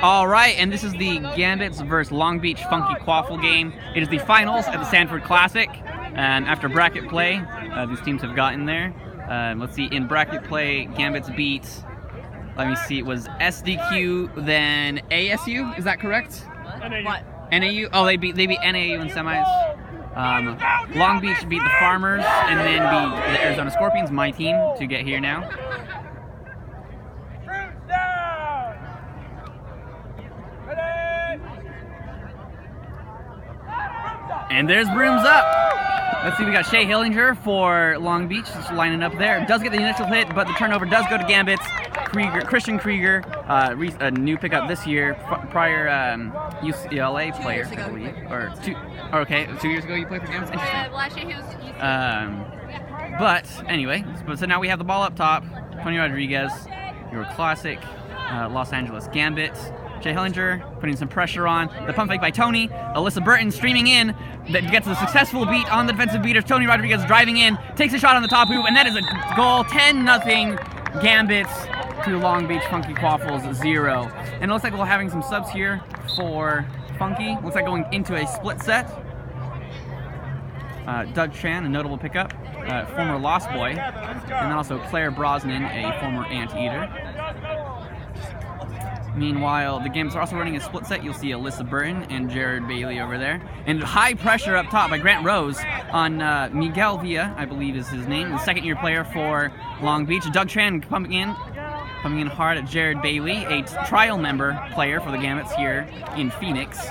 All right, and this is the Gambits versus Long Beach Funky Quaffle game. It is the finals at the Sanford Classic. After bracket play, these teams have gotten there. Let's see, in bracket play, Gambits beat, let me see, it was SDQ, then ASU, is that correct? What? NAU? Oh, they beat NAU in semis. Long Beach beat the Farmers, and then beat the Arizona Scorpions, my team, to get here now. And there's brooms up. Let's see, we got Shea Hillinger for Long Beach, just lining up there. Does get the initial hit, but the turnover does go to Gambits. Christian Krieger, a new pickup this year, prior UCLA player, I believe. Or 2 years ago you played for Gambits? Interesting. Last year he was UCLA. But anyway, so now we have the ball up top. Tony Rodriguez, your classic Los Angeles Gambits. Shea Hillinger putting some pressure on. The pump fake by Tony. Alyssa Burton streaming in. That gets a successful beat on the defensive beaters. Tony Rodriguez driving in. Takes a shot on the top hoop. And that is a goal. 10-0 Gambits to Long Beach Funky Quaffles 0. And it looks like we're having some subs here for Funky. Looks like going into a split set. Doug Chan, a notable pickup. Former Lost Boy. And then also Claire Brosnan, a former Anteater. Meanwhile, the Gambits are also running a split set. You'll see Alyssa Burton and Jared Bailey over there. And high pressure up top by Grant Rose on Miguel Villa, I believe is his name, the second-year player for Long Beach. Doug Tran pumping in hard at Jared Bailey, a trial member player for the Gambits here in Phoenix.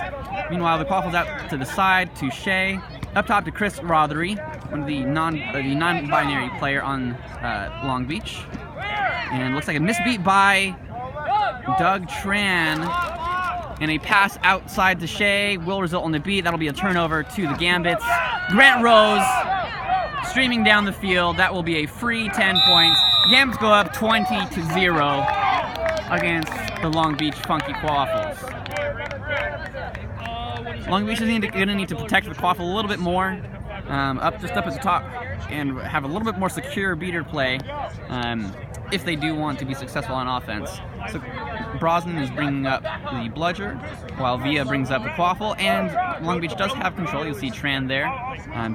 Meanwhile, the Quaffles out to the side to Shea. Up top to Chris Rothery, one of the non-binary player on Long Beach. And looks like a misbeat by Doug Tran, and a pass outside to Shea will result in a beat. That'll be a turnover to the Gambits. Grant Rose streaming down the field. That will be a free 10 points. Gambits go up 20-0 against the Long Beach Funky Quaffles. Long Beach is going to need to protect the Quaffle a little bit more, just up at the top, and have a little bit more secure beater play if they do want to be successful on offense. So Brosnan is bringing up the bludger, while Villa brings up the Quaffle, and Long Beach does have control. You'll see Tran there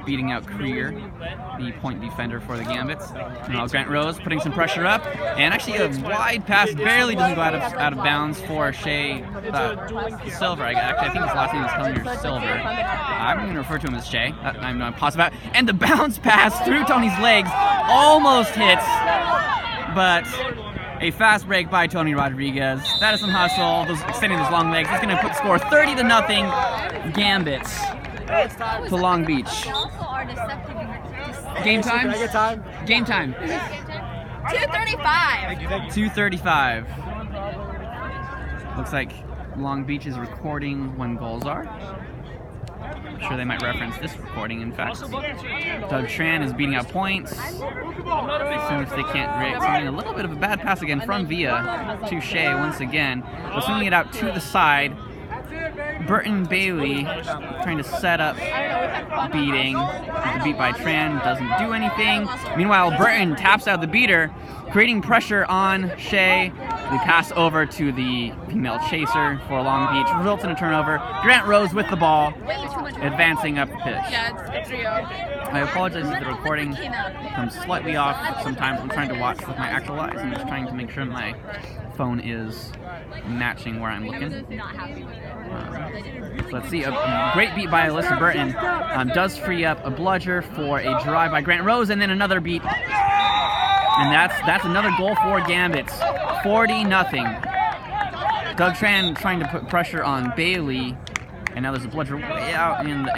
beating out Krieger, the point defender for the Gambits. And now Grant Rose putting some pressure up, and actually a wide pass barely doesn't go out of bounds for Shea Silver. I think his last name is Hillinger Silver. I'm going to refer to him as Shea. I'm not positive about it. And the bounce pass through Tony's legs almost hits, but a fast break by Tony Rodriguez. That is some hustle, extending those long legs. He's going to score 30-0 Gambits to Long Beach. Game time? Game time. 2:35. 2:35. Looks like Long Beach is recording when goals are. I'm sure they might reference this recording, in fact. Doug Tran is beating out points. As soon as they can't break something, a little bit of a bad pass again from Villa to Shea once again. But swinging it out to the side. Burton Bailey trying to set up beating. The beat by Tran doesn't do anything. Meanwhile, Burton taps out the beater, creating pressure on Shea. We pass over to the female chaser for Long Beach. Results in a turnover. Grant Rose with the ball, advancing up the pitch. Yeah, it's 3-0. I apologize if the recording comes slightly off. Sometimes I'm trying to watch with my actual eyes. I'm just trying to make sure my phone is matching where I'm looking. Let's see, a great beat by Alyssa Burton does free up a bludger for a drive by Grant Rose, and then another beat. And that's another goal for Gambits. 40-0. Doug Tran trying to put pressure on Bailey, and now there's a bludger way out in the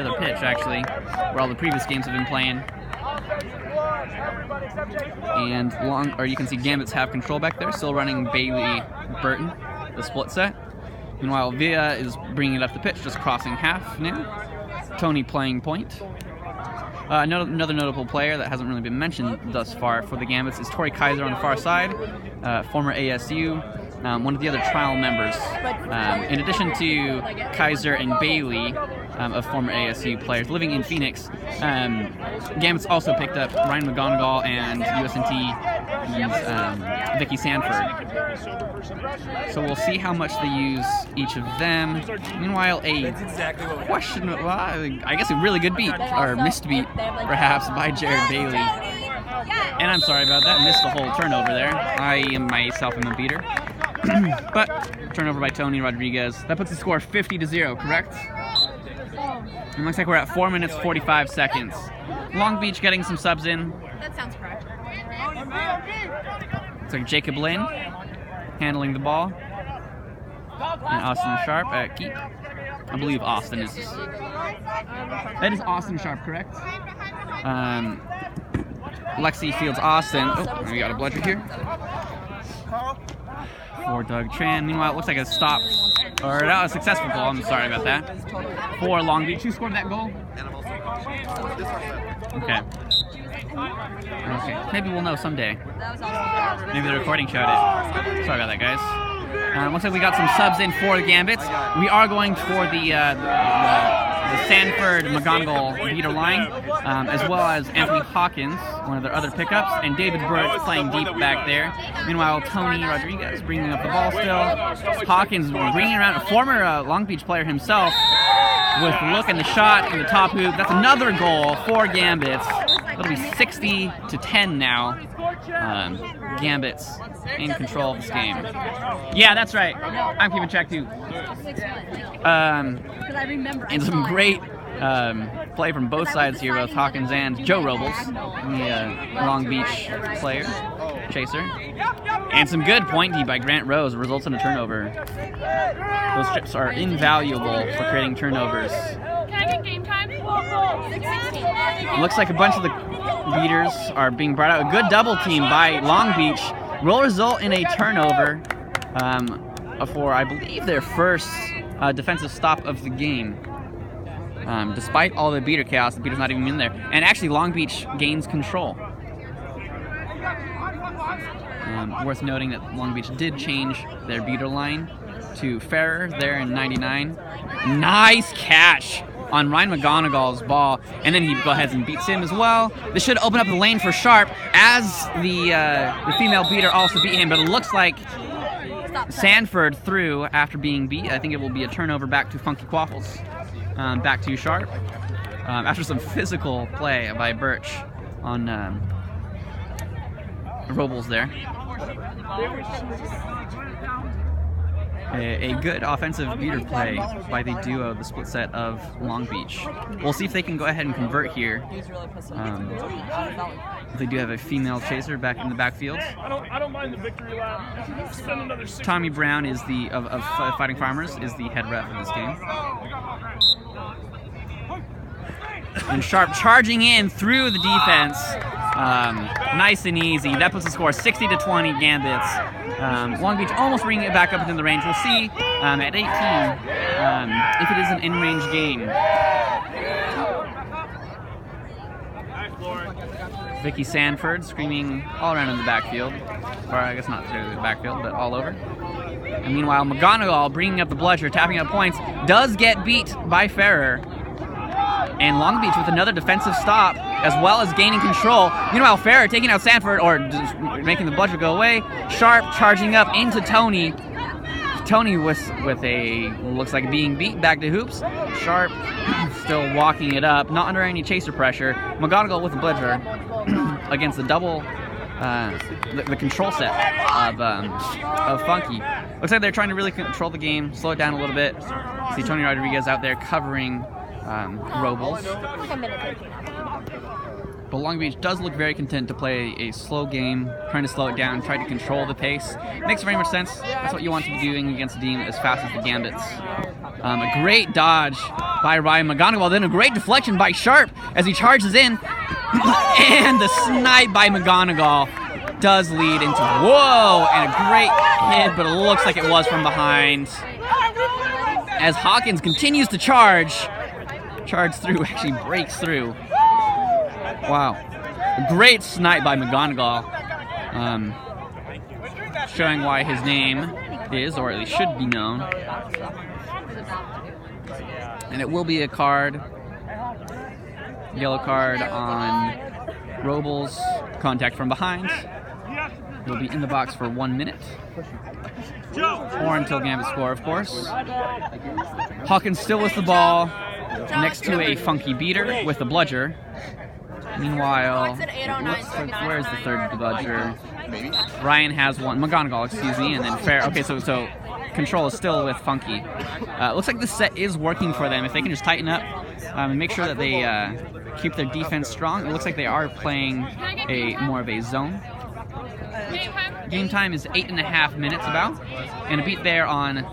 other pitch, actually, where all the previous games have been playing. And you can see Gambits have control back there, still running Bailey Burton, the split set. Meanwhile, Villa is bringing it up the pitch, just crossing half now. Tony playing point. Another notable player that hasn't really been mentioned thus far for the Gambits is Tori Kaiser on the far side, former ASU, one of the other trial members. In addition to Kaiser and Bailey, of former ASU players living in Phoenix. Gambits also picked up Ryan McGonigal and USNT Vicky Sanford. So we'll see how much they use each of them. Meanwhile, a questionable, I guess a really good beat, or missed beat, perhaps, by Jared Bailey. And I'm sorry about that, missed the whole turnover there. I myself am a beater. But turnover by Tony Rodriguez. That puts the score 50-0, correct? It looks like we're at 4 minutes 45 seconds. Long Beach getting some subs in. That sounds correct. Looks like Jacob Lynn handling the ball. And Austin Sharp at keep. I believe Austin is. That is Austin Sharp, correct? Lexi fields Austin. Oh, we got a bludger here. For Doug Tran. Meanwhile, it looks like a stop, or not a successful goal. I'm sorry about that. For Long Beach. Who scored that goal? Okay. Okay. Maybe we'll know someday. Maybe the recording showed it. Sorry about that, guys. Looks like we got some subs in for the Gambits. We are going for the Sanford McGonigal beater line, as well as Anthony Hawkins, one of their other pickups, and David Birch playing deep back there. Meanwhile, Tony Rodriguez bringing up the ball still. Hawkins bringing around a former Long Beach player himself with the look and the shot in the top hoop. That's another goal for Gambits. It'll be 60-10 now. Gambits in control of this game. Yeah, that's right. I'm keeping track too. And some great play from both sides here, both Hawkins and Joe Robles, the Long Beach player, chaser. And some good point D by Grant Rose results in a turnover. Those trips are invaluable for creating turnovers. Can I get game time? 6:16. Looks like a bunch of the beaters are being brought out. A good double team by Long Beach will result in a turnover for, I believe, their first defensive stop of the game. Despite all the beater chaos, the beater's not even in there. And actually, Long Beach gains control. Worth noting that Long Beach did change their beater line to Ferrer there in 99. Nice catch on Ryan McGonigal's ball, and then he go ahead and beats him as well. This should open up the lane for Sharp as the female beater also beat him, but it looks like Sanford threw after being beat. I think it will be a turnover back to Funky Quaffles. Back to Sharp. After some physical play by Birch on Robles there. A good offensive beater play by the duo, the split set of Long Beach. We'll see if they can go ahead and convert here. They do have a female chaser back in the backfield. I don't mind the victory lap. Spend another 6 Tommy Brown is the of Fighting Farmers is the head ref of this game. And Sharp charging in through the defense. Nice and easy. That puts the score 60-20 Gambits. Long Beach almost bringing it back up within the range. We'll see at 18 if it is an in-range game. Vicky Sanford screaming all around in the backfield. Or I guess not through the backfield, but all over. And meanwhile, McGonigal bringing up the bludger, tapping up points, does get beat by Ferrer. And Long Beach with another defensive stop, as well as gaining control. Meanwhile, Ferrer taking out Sanford, or just making the bludger go away. Sharp charging up into Tony. Tony with a, looks like being beat back to hoops. Sharp still walking it up, not under any chaser pressure. McGonigal with the bludger against the double, the control set of Funky. Looks like they're trying to really control the game, slow it down a little bit. See Tony Rodriguez out there covering Robles. But Long Beach does look very content to play a slow game, trying to slow it down, try to control the pace. Makes very much sense. That's what you want to be doing against a team as fast as the Gambits. A great dodge by Ryan McGonigal, then a great deflection by Sharp as he charges in. And the snipe by McGonigal does lead into, whoa, and a great hit, but it looks like it was from behind. As Hawkins continues to charge through, actually breaks through. Wow. A great snipe by McGonigal. Showing why his name is, or at least should be known, And it will be a card, yellow card on Robles, contact from behind. He'll be in the box for 1 minute. Or until Gambit score, of course. Hawkins still with the ball, next to a funky beater with a bludger. Meanwhile, where's the third bludger? Ryan has one, McGonagall, excuse me, and then Fair. Okay, so control is still with Funky. Looks like this set is working for them. If they can just tighten up and make sure that they keep their defense strong. It looks like they are playing more of a zone. Game time is 8.5 minutes about, and a beat there on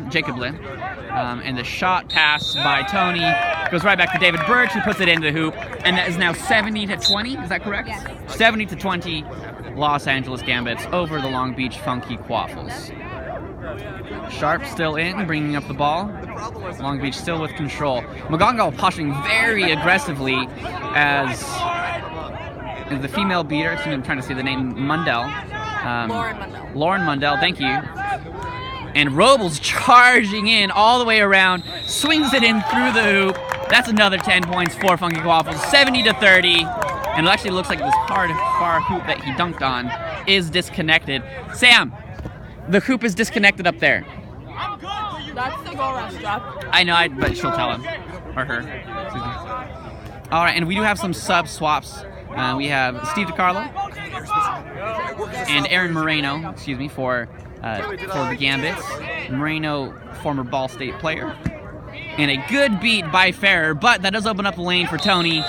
Jacob Lim, and the shot pass by Tony goes right back to David Birch, who puts it into the hoop, and that is now 70-20. Is that correct? Yeah. 70-20, Los Angeles Gambits over the Long Beach Funky Quaffles. Sharp still in, bringing up the ball. Long Beach still with control. McGonagall pushing very aggressively as the female beater, I'm trying to say the name, Mundell. Lauren Mundell, thank you. And Robles charging in all the way around, swings it in through the hoop. That's another 10 points for Funky Quaffles, 70-30. And it actually looks like this hard, far hoop that he dunked on is disconnected. Sam, the hoop is disconnected up there. That's the goal rush drop. I know, but she'll tell him, or her. Excuse me. All right, and we do have some sub swaps. We have Steve DiCarlo and Aaron Moreno, excuse me, for the Gambits. Moreno, former Ball State player. And a good beat by Ferrer, but that does open up the lane for Tony.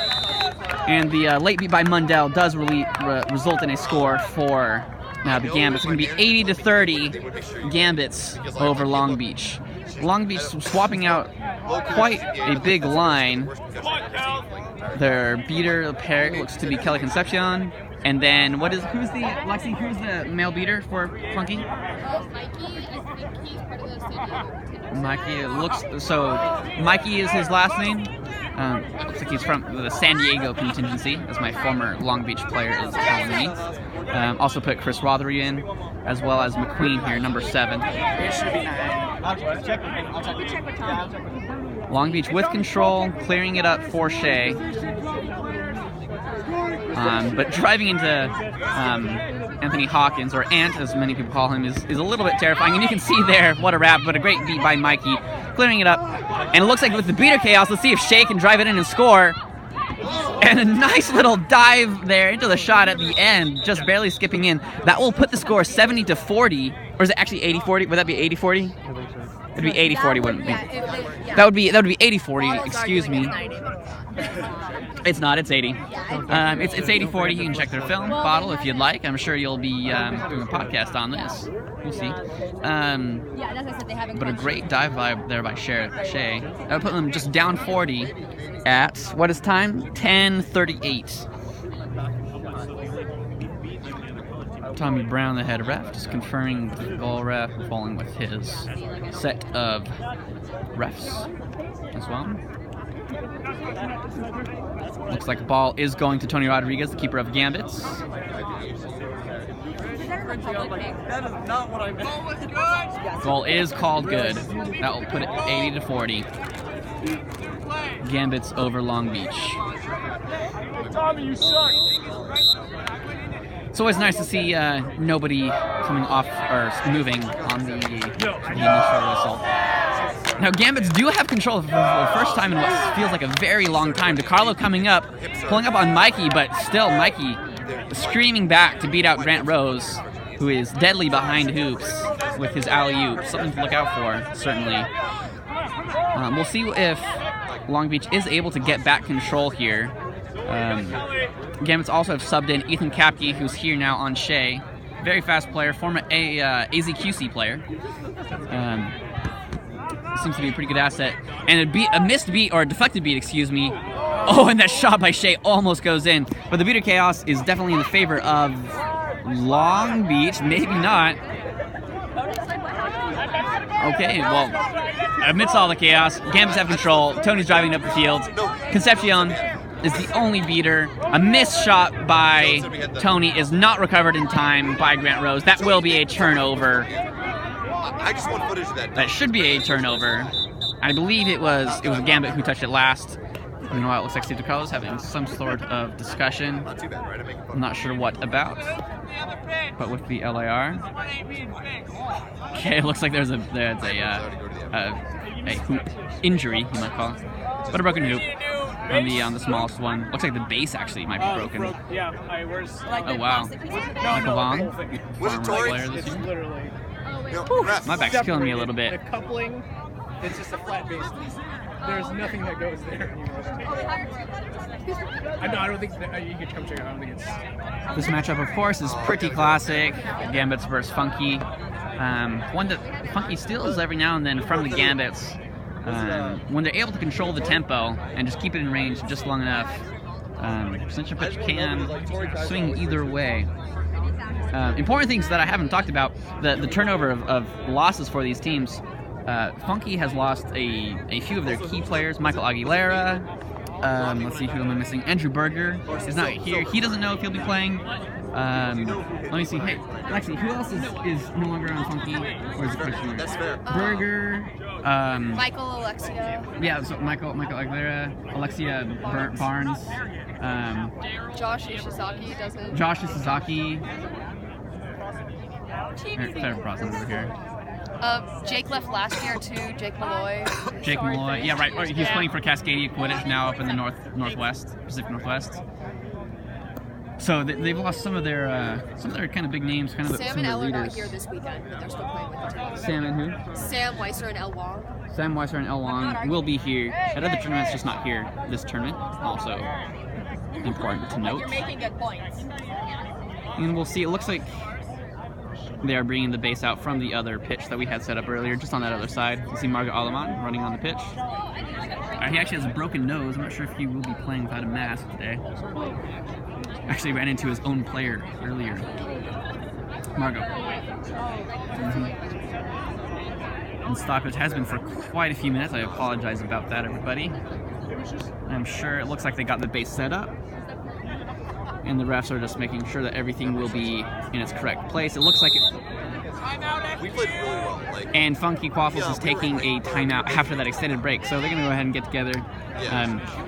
And the late beat by Mundell does result in a score for the Gambits. It's going to be 80-30 Gambits over Long Beach. Long Beach swapping out quite a big line. Their beater pair looks to be Kelly Concepcion. And then who's the male beater for Funky? Mikey, I think he's part of the San Diego team. Mikey is his last name. Looks like he's from the San Diego contingency, as my former Long Beach player is telling me. Also put Chris Rothery in, as well as McQueen here, number 7. It should be 9. I'll check with Tom. Long Beach with control, clearing it up for Shea. But driving into Anthony Hawkins, or Ant as many people call him, is a little bit terrifying. And you can see there, what a wrap, but a great beat by Mikey, clearing it up. And it looks like with the beater chaos, let's see if Shea can drive it in and score. And a nice little dive there into the shot at the end, just barely skipping in. That will put the score 70-40, or is it actually 80-40? Would that be 80-40? It'd be 80-40, wouldn't it be? That would be 80-40, excuse me. It's not, it's 80. It's 80-40. You can check their film bottle if you'd like. I'm sure you'll be doing a podcast on this. We'll see. But a great dive vibe there by Shea. That would put them just down 40 at, what is time? 10:38. Tommy Brown, the head ref, just conferring with the goal ref, falling with his set of refs as well. Looks like the ball is going to Tony Rodriguez, the keeper of Gambits. That is not what I meant. Goal is called good. That will put it 80-40. Gambits over Long Beach. Tommy, you suck. It's always nice to see nobody coming off or moving on the initial whistle. Now, Gambits do have control for the first time in what feels like a very long time. DiCarlo coming up, pulling up on Mikey, but still Mikey screaming back to beat out Grant Rose, who is deadly behind hoops with his alley-oop. Something to look out for, certainly. We'll see if Long Beach is able to get back control here. Gambits also have subbed in Ethan Kapke, who's here now on Shea. Very fast player, former AZQC player. Seems to be a pretty good asset. And a missed beat, or a deflected beat, excuse me. Oh, and that shot by Shea almost goes in. But the beater chaos is definitely in the favor of Long Beach. Maybe not. Okay, well, amidst all the chaos, Gambits have control. Tony's driving up the field. Concepcion is the only beater. A missed shot by Tony is not recovered in time by Grant Rose. That will be a turnover. I just want footage of that. That should be a turnover. I believe it was a Gambit who touched it last. Meanwhile, it looks like Steve DeCarlo's having some sort of discussion. Not too bad, right? I'm not sure what about, but with the LAR. Okay, it looks like there's a hoop injury, you might call it, but a broken hoop on the smallest one. Looks like the base actually might be broken. Yeah, Oh wow, Michael Vaughn. Was it Tori? it's literally. My back's killing me a little bit. The coupling, it's just a flat base. There's nothing that goes there anymore. I don't think that, you could come check it. I don't think it's. This matchup, of course, is pretty classic. Gambits versus Funky. One that Funky steals every now and then from the Gambits. When they're able to control the tempo and just keep it in range just long enough, Central Pitch can swing either way. Important things that I haven't talked about, the turnover of losses for these teams. Funky has lost a few of their key players. Michael Aguilera. Let's see, who am I missing? Andrew Berger is not here. He doesn't know if he'll be playing. Let me see. Hey, actually, who else is no longer on Funky? Or is it question? That's fair. Berger. Michael, Alexia. Yeah, so Michael Aguilera, Alexia Barnes. Josh Ishizaki doesn't. Josh Ishizaki. Fair process over here. Jake left last year too. Jake Malloy. Jake Malloy, yeah, right. He's playing for Cascadia Quidditch now up in the Northwest, Pacific Northwest. So they've lost some of their kind of big names, kind of Sam some and of Elle their are not leaders. here this weekend, but they're still playing with the team. Sam and who? Sam Weiser and Elle Wong. Sam Weiser and Elle Wong will be here at other tournaments, just not here this tournament. Also important to note. You're making good points. And we'll see. It looks like they are bringing the base out from the other pitch that we had set up earlier, just on that other side. You see Margot Aleman running on the pitch. He actually has a broken nose. I'm not sure if he will be playing without a mask today. Actually ran into his own player earlier. Margot. And stoppage has been for quite a few minutes. I apologize about that, everybody. I'm sure it looks like they got the base set up. And the refs are just making sure that everything will be in its correct place. It looks like it. We played really well. And Funky Quaffles is taking a timeout after that extended break, so they're going to go ahead and get together.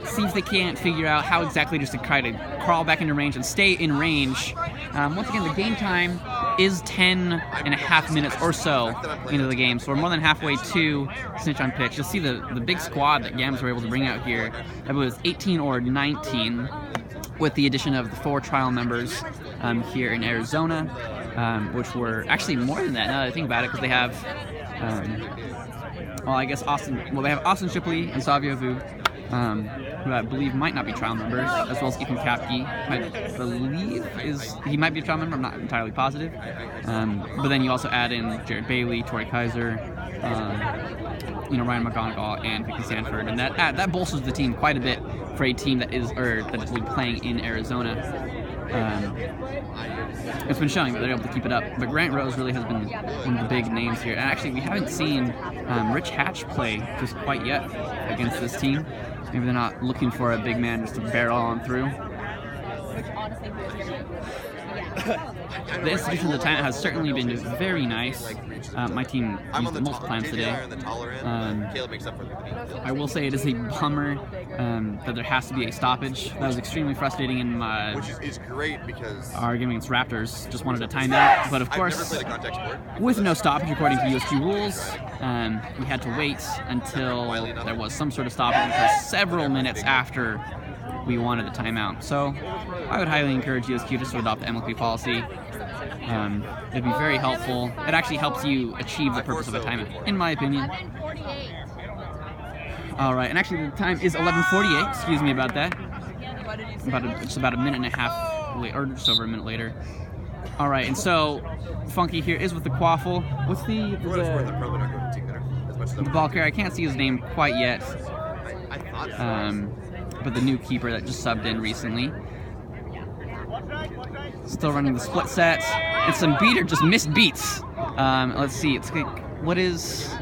See if they can't figure out how exactly just to try to crawl back into range and stay in range. Once again, the game time is 10.5 minutes or so into the game, so we're more than halfway to Snitch on Pitch. You'll see the big squad that Gambits were able to bring out here. I believe it was 18 or 19. With the addition of the 4 trial members here in Arizona, which were actually more than that now that I think about it, because they have, they have Austin Shipley and Savio Vu, who I believe might not be trial members, as well as Ethan Kapke. I believe he might be a trial member, I'm not entirely positive. But then you also add in Jared Bailey, Torrey Kaiser, Ryan McGonigal and Vicky Sanford, and that bolsters the team quite a bit for a team that will be playing in Arizona. It's been showing that they're able to keep it up, but Grant Rose really has been one of the big names here. And actually, we haven't seen Rich Hatch play just quite yet against this team. Maybe they're not looking for a big man just to barrel on through. The institution of the timeout has certainly been very nice. My team used it multiple times today. I will say it is a bummer that there has to be a stoppage. That was extremely frustrating in my... Which is great because... Our game against Raptors just wanted a timeout. But of course, with no stoppage according to USQ rules, we had to wait until there was some sort of stoppage for several minutes after we wanted a timeout. So I would highly encourage USQ just to adopt the MLP policy. It'd be very helpful. It actually helps you achieve the purpose of a timeout, in my opinion. All right, and actually the time is 11:48. Excuse me about that. Just about a minute and a half later, or just over a minute later. All right, and so Funky here is with the Quaffle. What's the ball carrier? I can't see his name quite yet. But the new keeper that just subbed in recently. Still running the split sets. And some beater just missed beats. Let's see. It's like, what is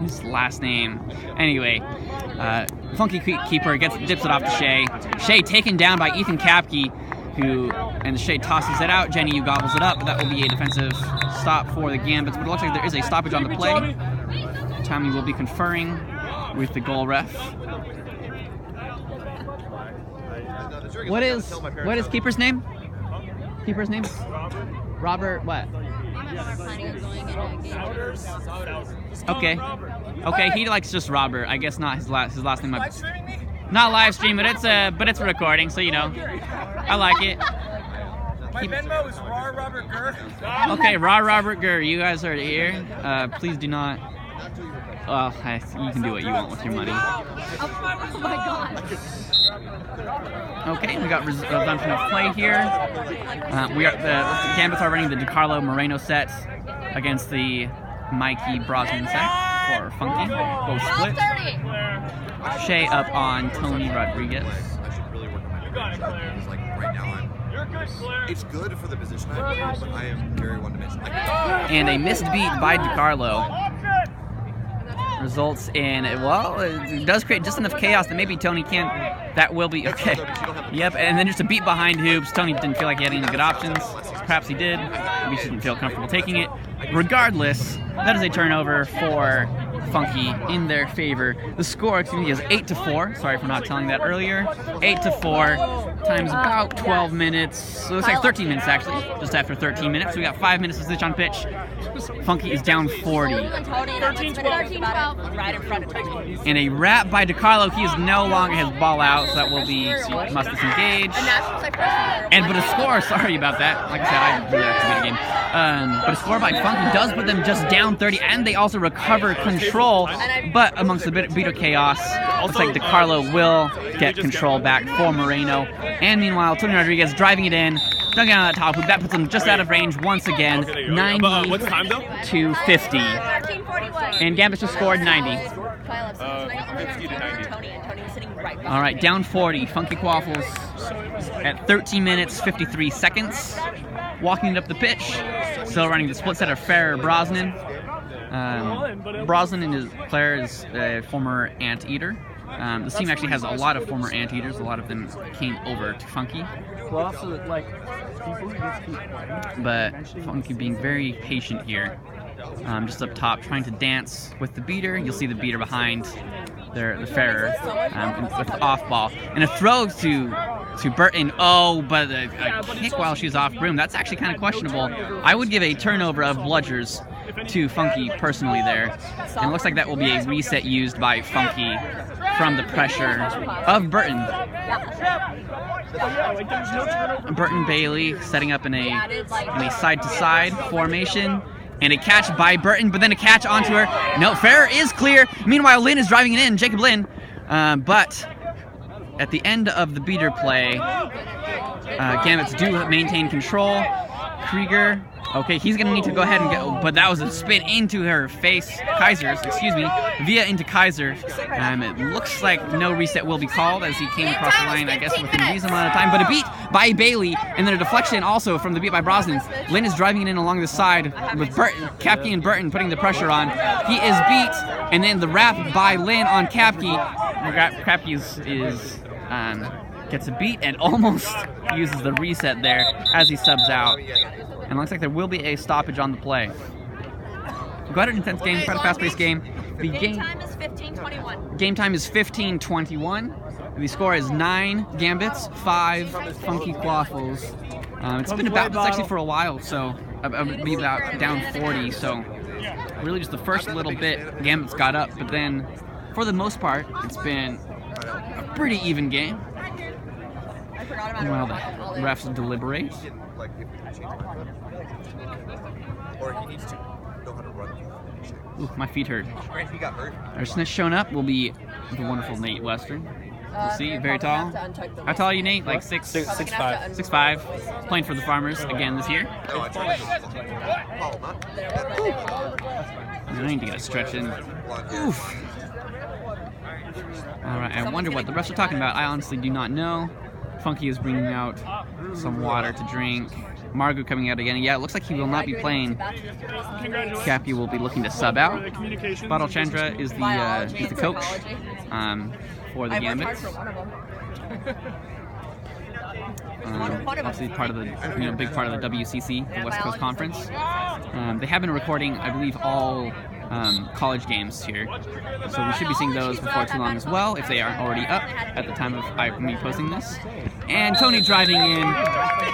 his last name? Anyway, Funky keeper dips it off to Shea. Shea taken down by Ethan Kapke, and Shea tosses it out. Jenny, you gobbles it up. But that will be a defensive stop for the Gambits. But it looks like there is a stoppage on the play. Tommy will be conferring. with the goal ref. What is keeper's name? Keeper's name? Robert what? Okay. Okay, he likes just Robert. I guess not his last name. Not live stream, but it's a recording, so you know. I like it. My Venmo is Raw Robert Gurr. Okay, Raw Robert Gurr, you guys are here. Please do not. Well, you can do what you want with your money. Oh my god. Okay, we got resumption of play here. The Gambits are running the DiCarlo Moreno set against the Mikey Brosnan set for Funky. Both split. Shea up on Tony Rodriguez. I should really work on my defense because, like, right now it's good for the position I'm in, but I am very one-dimensional. And a missed beat by DiCarlo results in, well, it does create just enough chaos that maybe Tony can't. That will be okay. Yep, and then just a beat behind hoops. Tony didn't feel like he had any good options. Perhaps he did. Maybe he didn't feel comfortable taking it. Regardless, that is a turnover for Funky in their favor. The score, excuse me, is 8-4. Sorry for not telling that earlier. 8-4 times about 12 minutes. So it looks like 13 minutes actually. Just after 13 minutes, we got 5 minutes to switch on pitch. Funky is down 40. 13-12. Right in front of Tony. And a wrap by DiCarlo. He is no longer his ball out, so that will be must disengage. And but a score, sorry about that. Like I said, I really like to beat a game. But a score by Funky does put them just down 30, and they also recover control. But amongst the bit of chaos, looks like DiCarlo will get control back for Moreno. And meanwhile, Tony Rodriguez driving it in, dunking on that top hoop. That puts them just out of range once again. 90 what's time though? to 50. And Gambits just scored 90. 50 to 90. All right, down 40. Funky Quaffles at 13 minutes, 53 seconds. Walking it up the pitch. Still running the split set of Ferrer Brosnan. Brosnan and his player is a former Anteater. This team actually has a lot of former Anteaters. A lot of them came over to Funky. But Funky being very patient here. Just up top, trying to dance with the beater. You'll see the beater behind the Ferrer with the off ball. And a throw to Burton. Oh, but a kick while she's off broom. That's actually kind of questionable. I would give a turnover of bludgers to Funky personally there. And it looks like that will be a reset used by Funky from the pressure of Burton. Burton Bailey setting up in a side-to-side formation. And a catch by Burton, but then a catch onto her. No, Ferrer is clear. Meanwhile, Lynn is driving it in, Jacob Lynn. But at the end of the beater play, Gambits do maintain control. Krieger, okay, he's going to need to go ahead and go, but that was a spin into her face. Via into Kaiser. It looks like no reset will be called as he came across the line, I guess, within a reasonable amount of time. But a beat by Bailey, and then a deflection also from the beat by Brosnan. Lynn is driving it in along the side with Burton, Kapke and Burton putting the pressure on. He is beat, and then the wrap by Lynn on Kapke. Kapke gets a beat and almost uses the reset there as he subs out. And it looks like there will be a stoppage on the play. Quite an intense game, quite a fast-paced game. The game time is 15-21. Game time is 15-21. The score is 9 Gambits, 5 Funky Quaffles. It's been about this actually for a while, so it'll be about down 40. So really just the first little bit, Gambits got up, but then for the most part, it's been a pretty even game. While the refs deliberate. Or he needs to know how to run. Ooh, my feet hurt. He got hurt. Our snitch showing up will be the wonderful Nate Western. You'll see, very tall. How tall are you, Nate? Like 6'5". 6'5". Playing for the Farmers again this year. No, I tried I need to get a stretch in. Oof. Alright, I wonder what the refs are talking about. I honestly do not know. Funky is bringing out some water to drink. Margot coming out again. Yeah, it looks like he will not be playing. Cappy will be looking to sub out. Badal Chandra is the coach for the Gambits. Obviously part of the big part of the WCC, the West Coast Conference. They have been recording, I believe, all college games here. So we should be seeing those before too long as well, if they aren't already up at the time of me posting this. And Tony driving in,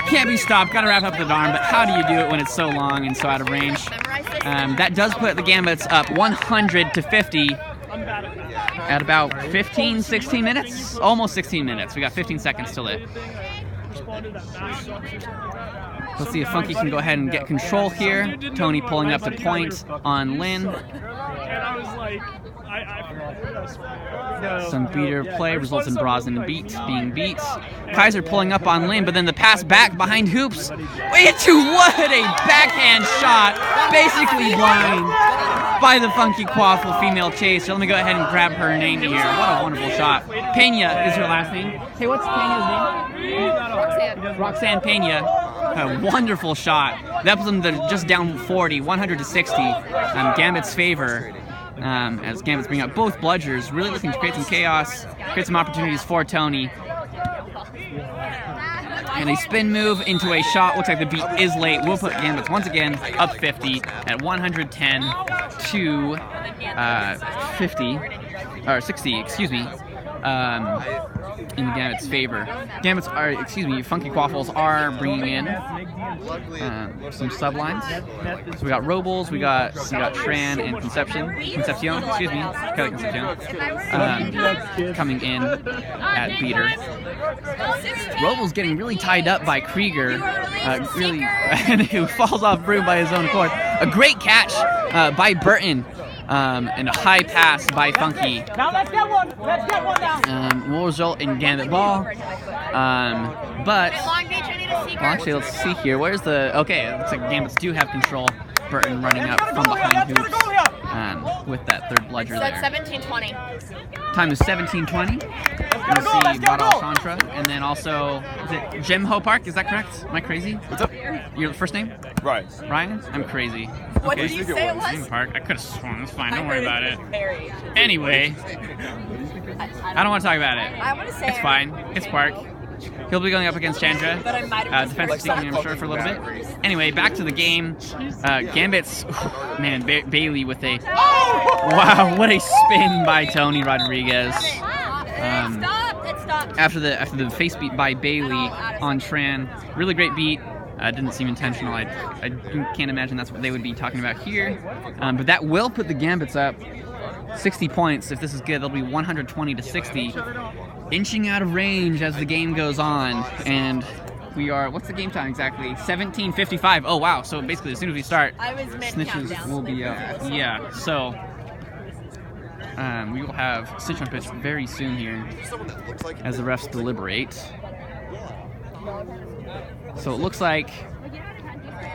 can't be stopped, gotta wrap up the arm, but how do you do it when it's so long and so out of range? That does put the Gambits up 100-50 at about 15, 16 minutes? Almost 16 minutes. We got 15 seconds till it. Let's see if Funky can go ahead and get control here. Tony pulling up to point on Lin. Some beater play results in Brosnan being beat. Kaiser pulling up on Lin, but then the pass back behind hoops. What a backhand shot! Basically blind by the Funky Quaffle female chaser. Let me go ahead and grab her name here. What a wonderful shot. Pena is her last name. Hey, what's Pena's name? Roxanne Pena. A wonderful shot. That puts them just down 40, 100-60. Gambit's favor. As Gambits bring up both bludgers, really looking to create some chaos, create some opportunities for Tony. And a spin move into a shot. Looks like the beat is late. We'll put Gambits once again up 50 at 110 to 50, or 60, excuse me, in Gambit's favor. Gambits are, Funky Quaffles are bringing in some sublines. So we got Robles, we got Tran and Concepcion, excuse me, Kelly Concepcion, coming in at beater. Robles getting really tied up by Krieger, who falls off broom by his own accord. A great catch by Burton. And a high pass by Funky. Now let's get one now. Will result in Gambit ball. But Long Beach, I need a secret. well, actually, let's see here. Where's the? Okay, it looks like Gambits do have control. Burton running up from behind hoops with that third bludger So there. it's 17:20. Time is 17:20. We'll see Badal Chantra, and then also is it Jim Ho Park? Is that correct? Am I crazy? What's up? Your first name? Ryan. Ryan? I'm crazy. What did you say it was? Jim Park. I could have sworn. It's fine. Don't I worry heard about it. Harry. Anyway, I don't want to talk about it. I want to say It's fine. It's Park. He'll be going up against Chandra. But I might have Defensive team, I'm sure, for a little bit. Anyway, back to the game. Gambits, man, Bailey with a... Wow, what a spin by Tony Rodriguez. After the face beat by Bailey on Tran. Really great beat. Didn't seem intentional. I can't imagine that's what they would be talking about here. But that will put the Gambits up 60 points. If this is good, they'll be 120-60. Inching out of range as the game goes on. And we are, what's the game time exactly? 17:55. Oh, wow. So basically, as soon as we start, I was snitches mid-countdown. will be up. Yeah, so we will have snitch on pitch very soon here as the refs deliberate. So it looks like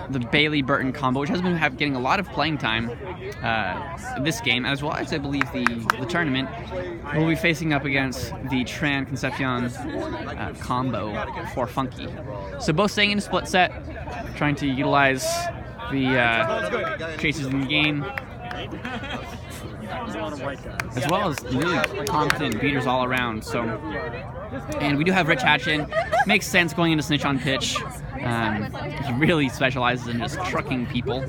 the Bailey-Burton combo, which has been getting a lot of playing time this game, as well as I believe the tournament, will be facing up against the Tran Concepcion combo for Funky. So both staying in a split set, trying to utilize the chases in the game, as well as really competent beaters all around. So, and we do have Rich Hatchin. Makes sense going into snitch on pitch. He really specializes in just trucking people,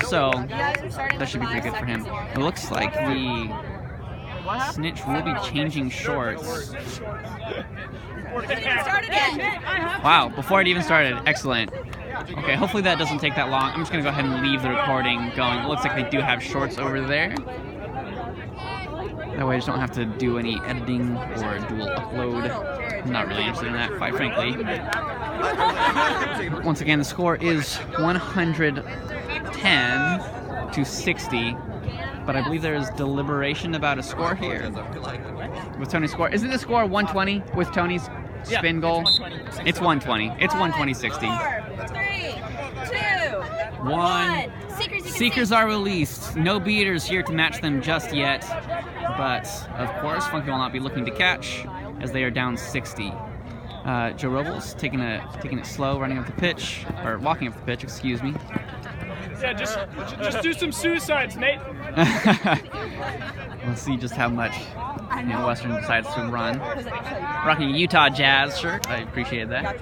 so that should be pretty good for him. It looks like the snitch will be changing shorts. Wow, before it even started. Excellent. Okay, hopefully that doesn't take that long. I'm just going to go ahead and leave the recording going. It looks like they do have shorts over there. That way I just don't have to do any editing or dual upload. I'm not really interested in that, quite frankly. Once again, the score is 110-60, but I believe there is deliberation about a score here. With Tony's score, isn't the score 120 with Tony's spin goal? It's 120. It's 120-60. 4, 3, 2, 1. Seekers are released. No beaters here to match them just yet, but of course Funky will not be looking to catch as they are down 60. Joe Robles taking it slow, running up the pitch, or walking up the pitch, excuse me. Yeah, just do some suicides, Nate. Let's see just how much Western decides to run. Rocking a Utah Jazz shirt, I appreciate that.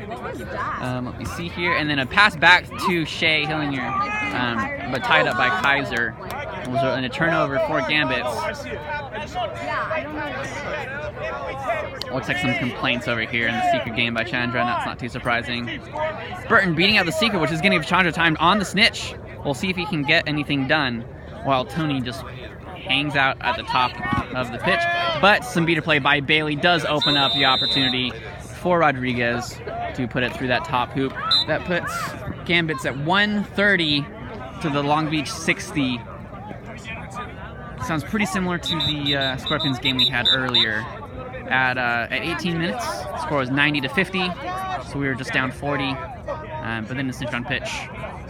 Let me see here, and then a pass back to Shea Hillinger, but tied up by Kaiser. was in a turnover for Gambits. Looks like some complaints over here in the Secret game by Chandra, and that's not too surprising. Burton beating out the Secret, which is going to give Chandra time on the snitch. We'll see if he can get anything done, while Tony just hangs out at the top of the pitch. But some beater play by Bailey does open up the opportunity for Rodriguez to put it through that top hoop. That puts Gambits at 130 to the Long Beach 60. Sounds pretty similar to the Scorpions game we had earlier. At 18 minutes, the score was 90 to 50, so we were just down 40. But then the snitch on pitch,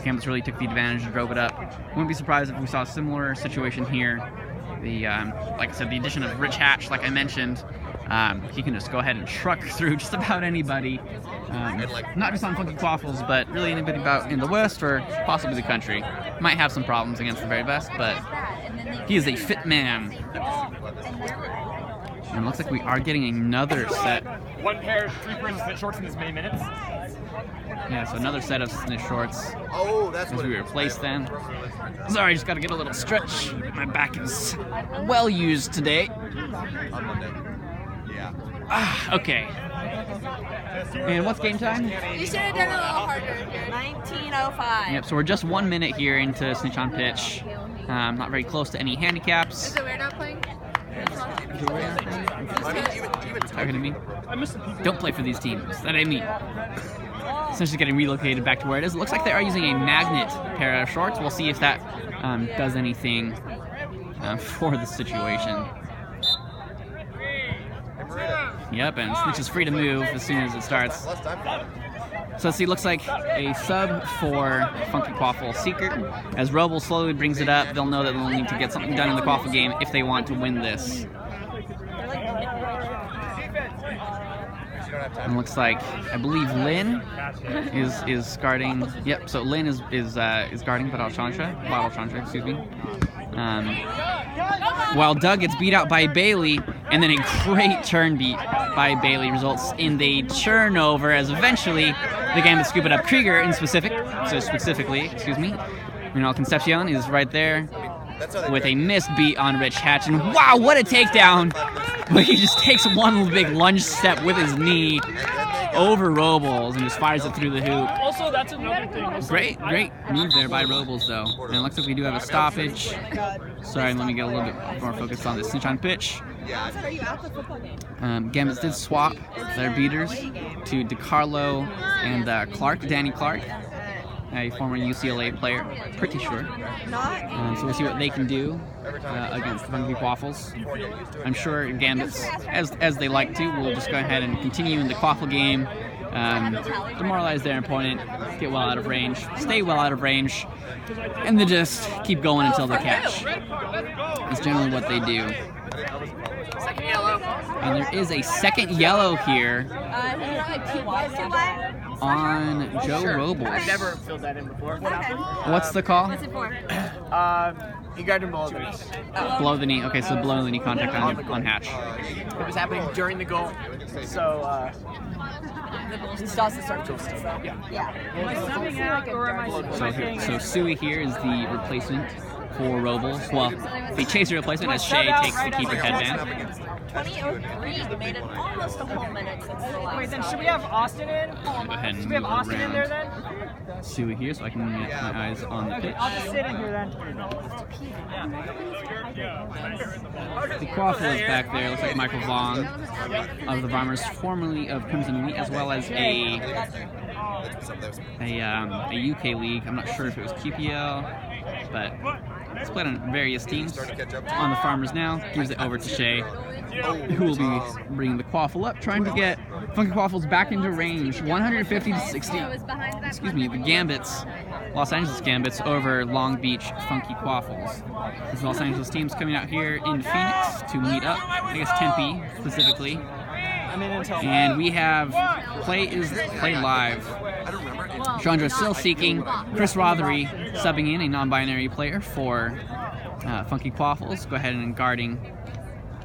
Gambits really took the advantage and drove it up. Wouldn't be surprised if we saw a similar situation here. Like I said, the addition of Rich Hatch, like I mentioned, he can just go ahead and truck through just about anybody. Not just on Funky Quaffles, but really anybody about in the West or possibly the country. Might have some problems against the very best, but he is a fit man. And it looks like we are getting another set. One pair, 3 pairs of snitch shorts in as many minutes. Yeah, so another set of snitch shorts Oh, that's as what we replace them. Sorry, just got to get a little stretch. My back is well used today. on Monday. Yeah. Okay. And what's game time? You should have done it a little harder here. 19:05. Yep, so we're just 1 minute here into snitch on pitch. Not very close to any handicaps. Is it weird not playing? Talking to me? Don't play for these teams. That ain't me. Essentially getting relocated back to where it is. It looks like they are using a magnet pair of shorts. We'll see if that does anything for the situation. Yep, and Snitch is free to move as soon as it starts. So let's see, looks like a sub for Funky Quaffle Seeker. As Roble slowly brings it up, they'll know that they'll need to get something done in the Quaffle game if they want to win this. And looks like, I believe Lynn is guarding. Yep, so Lynn is guarding Badal Chandra, excuse me. While Doug gets beat out by Bailey, and then a great turn beat by Bailey results in the turnover as eventually the Gambits scoop it up. Krieger specifically, Rinal Concepcion is right there with a missed beat on Rich Hatch, and wow, what a takedown! But he just takes one big lunge step with his knee over Robles and just fires it through the hoop. Also, that's another thing. Great move there by Robles, though. And it looks like we do have a stoppage. Sorry, let me get a little bit more focused on this snitch on pitch. Gambits did swap their beaters to DeCarlo and Danny Clark, a former UCLA player, pretty sure. So we'll see what they can do against the Funky Quaffles. I'm sure Gambits, as they like to, will just go ahead and continue in the Quaffle game, demoralize their opponent, get well out of range, stay well out of range, and then just keep going until they catch. That's generally what they do. And there is a second yellow here on Joe Robles. I've never filled that in before. What's the call? What's it for? He guarded him below the knee. Below the knee. Okay, so below the knee contact on Hatch. It was happening during the goal, so he starts to start to stuff. Yeah. So Sui here is the replacement for Robles. Well, the chaser replacement as Shea takes the keeper headband. 20:03. We made it almost a whole minute since the last. Wait, then should we have Austin in? Go ahead and Should we have move Austin in there around. then? Sui here, so I can get my eyes on the pitch. I'll just sit in here then. The Quaffle is back there. Looks like Michael Vaughn of the Bombers, formerly of Crimson Elite, as well as a UK league. I'm not sure if it was QPL, but he's played on various teams. On the Farmers now, gives it over to Shea, who will be bringing the Quaffle up, trying to get Funky Quaffles back into range. 150 to 60. Excuse me, the Gambits, Los Angeles Gambits over Long Beach Funky Quaffles. These Los Angeles teams coming out here in Phoenix to meet up. I guess Tempe specifically. And we have play live. Chandra still seeking. Chris Rothery subbing in, a non-binary player for Funky Quaffles. Go ahead and guarding.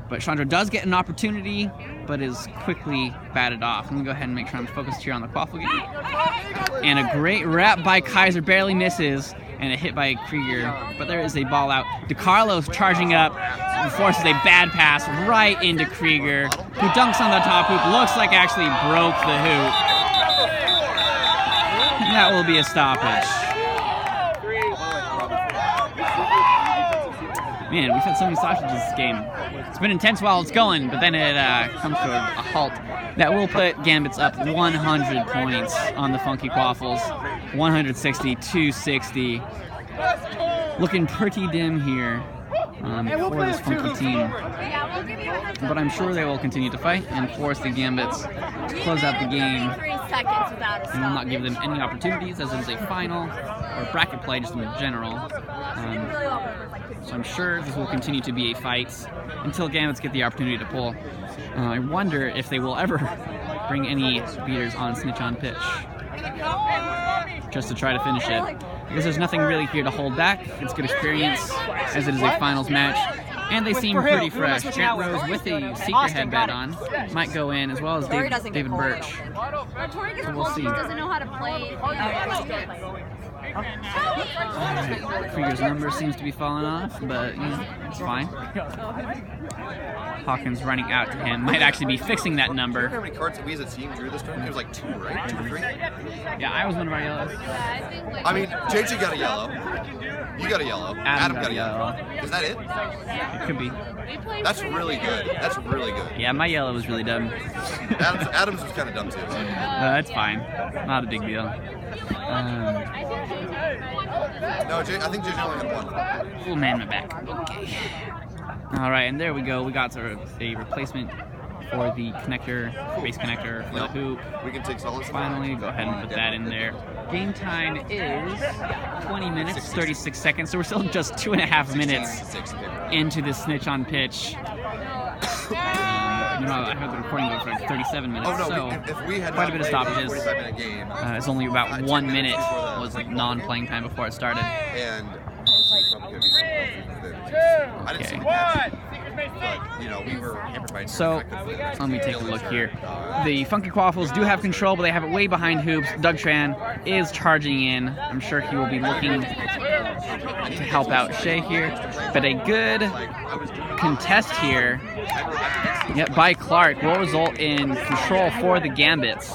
But Chandra does get an opportunity, but is quickly batted off. Let me go ahead and make sure I'm focused here on the Quaffle game. And a great wrap by Kaiser, barely misses. and a hit by Krieger, but there is a ball out. DiCarlo's charging up, forces a bad pass right into Krieger, who dunks on the top hoop, looks like actually broke the hoop. And that will be a stoppage. Man, we've had so many stoppages this game. It's been intense while it's going, but then it comes to a halt. That will put Gambits up 100 points on the Funky Quaffles. 160-260. Looking pretty dim here for this Funky team. But I'm sure they will continue to fight and force the Gambits to close out the game. And will not give them any opportunities, as it is a final, or bracket play just in general. So I'm sure this will continue to be a fight until Gambits get the opportunity to pull. I wonder if they will ever bring any beaters on snitch on pitch, just to try to finish it. Because there's nothing really here to hold back. It's good experience, as it is a finals match. And they seem pretty fresh. Grant Rose with a secret headband on might go in, as well as David Birch. So we'll see. Doesn't know how to play. Krieger's number seems to be falling off, but you know, it's fine. Hawkins running out to him, might actually be fixing that number. How many cards we as a team drew this tournament? It was like 2, right? 2 or 3? Yeah, I was one of our yellows. I mean, JJ got a yellow. You got a yellow. Adam got a yellow. Is that it? It could be. That's really good. That's really good. Yeah, my yellow was really dumb. Adam's was kind of dumb too. That's fine. Not a big deal. No, I think JJ only had 1. Full man back. Okay. All right, and there we go. We got a replacement for the connector, base connector for the hoop. We can take solid. Finally, go ahead and put that in there. Game time is 20 minutes, 36 seconds, so we're still just 2.5 minutes into this snitch on pitch. I heard the recording go for like 37 minutes, so if we had quite a bit of stoppages. It's only about 1 minute was non-playing time before it started. And I didn't see but, you know, we were hampered by. So, let me take a look here. The Funky Quaffles do have control, but they have it way behind hoops. Doug Tran is charging in. I'm sure he will be looking to help out Shea here. But a good contest here by Clark will result in control for the Gambits.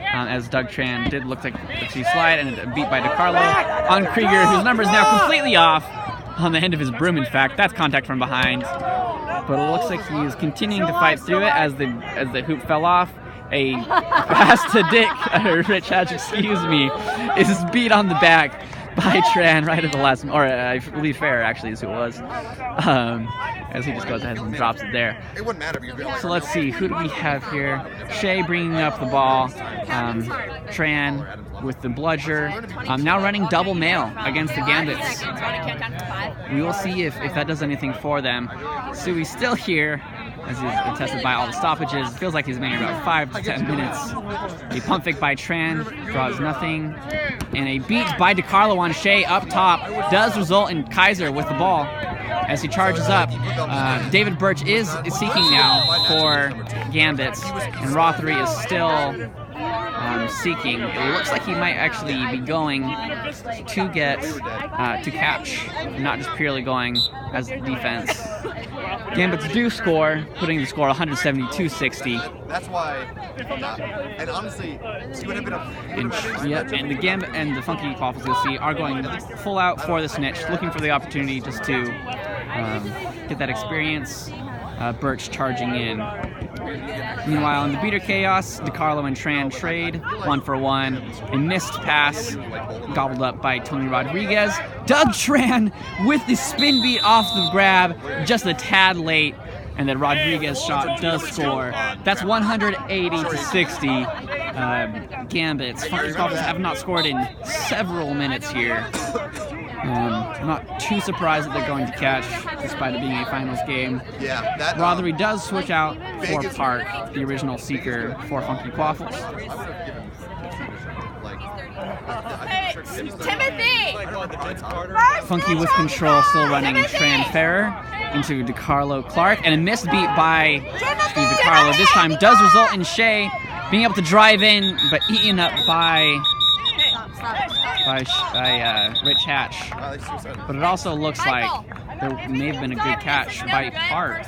As Doug Tran did look like a slide and a beat by DiCarlo on Krieger, whose number is now completely off on the end of his broom. In fact, that's contact from behind. But it looks like he is continuing to fight through it as the hoop fell off. A pass to Dick, Rich Hatch, excuse me, is beat on the back by Tran right at the last, or I believe Fair actually is who it was, as he just goes ahead and drops it there. It wouldn't matter. So let's see, who do we have here? Shea bringing up the ball, Tran with the bludger, now running double mail against the Gambits. We will see if that does anything for them. Sui's still here, as he's contested by all the stoppages. It feels like he's been here about 5 to 10 minutes. A pump fake by Tran draws nothing. And a beat by DiCarlo on Shea up top does result in Kaiser with the ball as he charges up. David Birch is seeking now for Gambits, and Rothery is still seeking. It looks like he might actually be going to get to catch, not just purely going as defense. Gambits do score, putting the score 172-60. That's why, and honestly, see what happened. And the Gambit and the Funky Quaffles, you'll see, are going full out for the snitch, looking for the opportunity just to get that experience. Birch charging in. Meanwhile, in the beater chaos, DiCarlo and Tran trade 1-for-1. A missed pass gobbled up by Tony Rodriguez. Doug Tran with the spin beat off the grab, just a tad late, and then Rodriguez shot does score. That's 180-60. Gambits. Funky Quaffles have not scored in several minutes here. I'm not too surprised that they're going to catch, despite it being a finals game. Yeah, that Rothery does switch out for Park, the original seeker for Funky Quaffles. Timothy! Funky with control, still running Tran Ferrer into DiCarlo Clark, and a missed beat by DiCarlo this time does result in Shea being able to drive in, but eaten up by by Rich Hatch. But it also looks like there may have been a good catch by Park.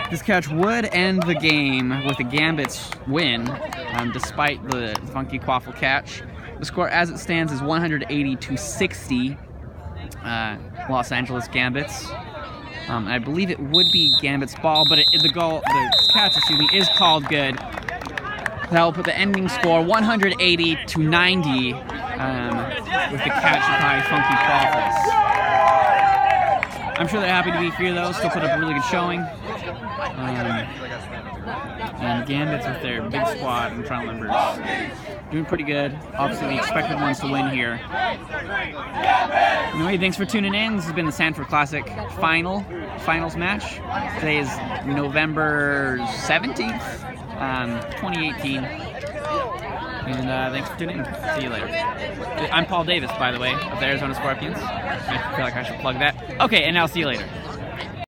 This catch would end the game with the Gambits win, despite the Funky Quaffle catch. The score as it stands is 180-60, Los Angeles Gambits. I believe it would be Gambit's ball, but the catch, is called good. That will put the ending score 180-90 with the catch by Funky Quaffles. I'm sure they're happy to be here though, still put up a really good showing. And Gambits with their big squad and trial members doing pretty good. Obviously the expected ones to win here. Anyway, thanks for tuning in. This has been the Sanford Classic Finals Match. Today is November 17th, 2018. And thanks for tuning in. See you later. I'm Paul Davis, by the way, of the Arizona Scorpions. I feel like I should plug that. Okay, and I'll see you later.